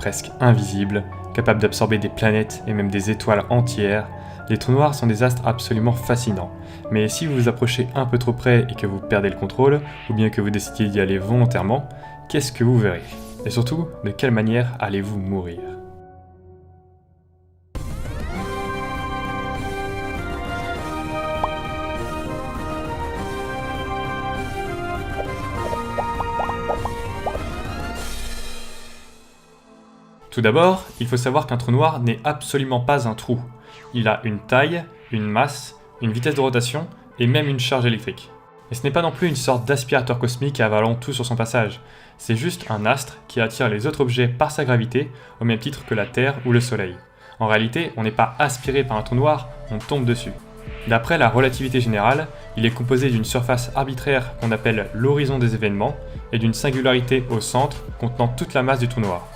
presque invisibles, capables d'absorber des planètes et même des étoiles entières, les trous noirs sont des astres absolument fascinants. Mais si vous vous approchez un peu trop près et que vous perdez le contrôle, ou bien que vous décidiez d'y aller volontairement, qu'est-ce que vous verrez? Et surtout, de quelle manière allez-vous mourir? Tout d'abord, il faut savoir qu'un trou noir n'est absolument pas un trou. Il a une taille, une masse, une vitesse de rotation et même une charge électrique. Et ce n'est pas non plus une sorte d'aspirateur cosmique avalant tout sur son passage, c'est juste un astre qui attire les autres objets par sa gravité, au même titre que la Terre ou le Soleil. En réalité, on n'est pas aspiré par un trou noir, on tombe dessus. D'après la relativité générale, il est composé d'une surface arbitraire qu'on appelle l'horizon des événements et d'une singularité au centre contenant toute la masse du trou noir.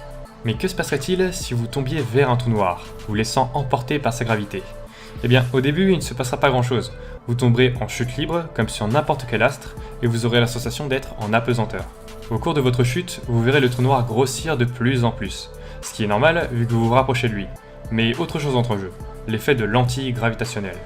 Mais que se passerait-il si vous tombiez vers un trou noir, vous laissant emporter par sa gravité? Eh bien, au début, il ne se passera pas grand-chose. Vous tomberez en chute libre, comme sur n'importe quel astre, et vous aurez la sensation d'être en apesanteur. Au cours de votre chute, vous verrez le trou noir grossir de plus en plus, ce qui est normal vu que vous vous rapprochez de lui. Mais autre chose entre en jeu, l'effet de lentille gravitationnelle.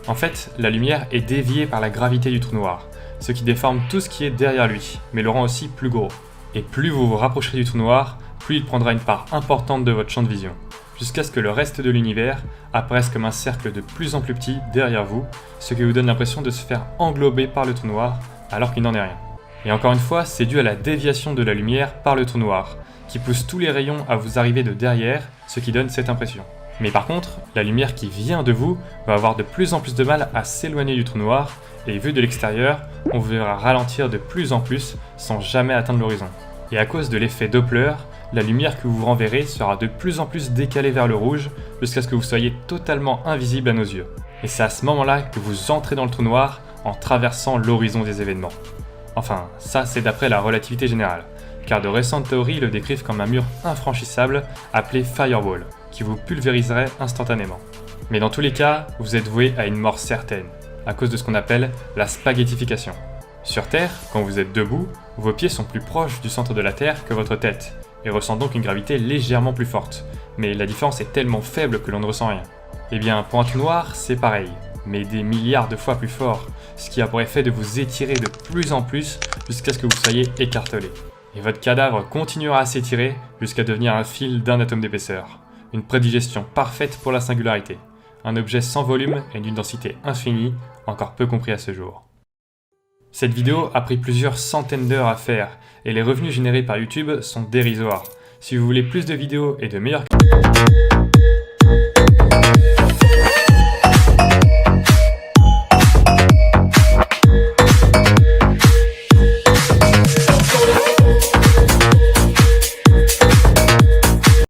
En fait, la lumière est déviée par la gravité du trou noir, ce qui déforme tout ce qui est derrière lui, mais le rend aussi plus gros. Et plus vous vous rapprocherez du trou noir, plus il prendra une part importante de votre champ de vision, jusqu'à ce que le reste de l'univers apparaisse comme un cercle de plus en plus petit derrière vous, ce qui vous donne l'impression de se faire englober par le trou noir, alors qu'il n'en est rien. Et encore une fois, c'est dû à la déviation de la lumière par le trou noir, qui pousse tous les rayons à vous arriver de derrière, ce qui donne cette impression. Mais par contre, la lumière qui vient de vous va avoir de plus en plus de mal à s'éloigner du trou noir, et vu de l'extérieur, on vous verra ralentir de plus en plus sans jamais atteindre l'horizon. Et à cause de l'effet Doppler, la lumière que vous renverrez sera de plus en plus décalée vers le rouge jusqu'à ce que vous soyez totalement invisible à nos yeux. Et c'est à ce moment-là que vous entrez dans le trou noir en traversant l'horizon des événements. Enfin, ça c'est d'après la relativité générale, car de récentes théories le décrivent comme un mur infranchissable appelé Firewall, qui vous pulvériserait instantanément. Mais dans tous les cas, vous êtes voué à une mort certaine, à cause de ce qu'on appelle la spaghettification. Sur Terre, quand vous êtes debout, vos pieds sont plus proches du centre de la Terre que votre tête, et ressentent donc une gravité légèrement plus forte, mais la différence est tellement faible que l'on ne ressent rien. Et bien, pour un trou noir, c'est pareil, mais des milliards de fois plus fort, ce qui a pour effet de vous étirer de plus en plus jusqu'à ce que vous soyez écartelé. Et votre cadavre continuera à s'étirer jusqu'à devenir un fil d'un atome d'épaisseur. Une prédigestion parfaite pour la singularité. Un objet sans volume et d'une densité infinie, encore peu compris à ce jour. Cette vidéo a pris plusieurs centaines d'heures à faire, et les revenus générés par YouTube sont dérisoires. Si vous voulez plus de vidéos et de meilleures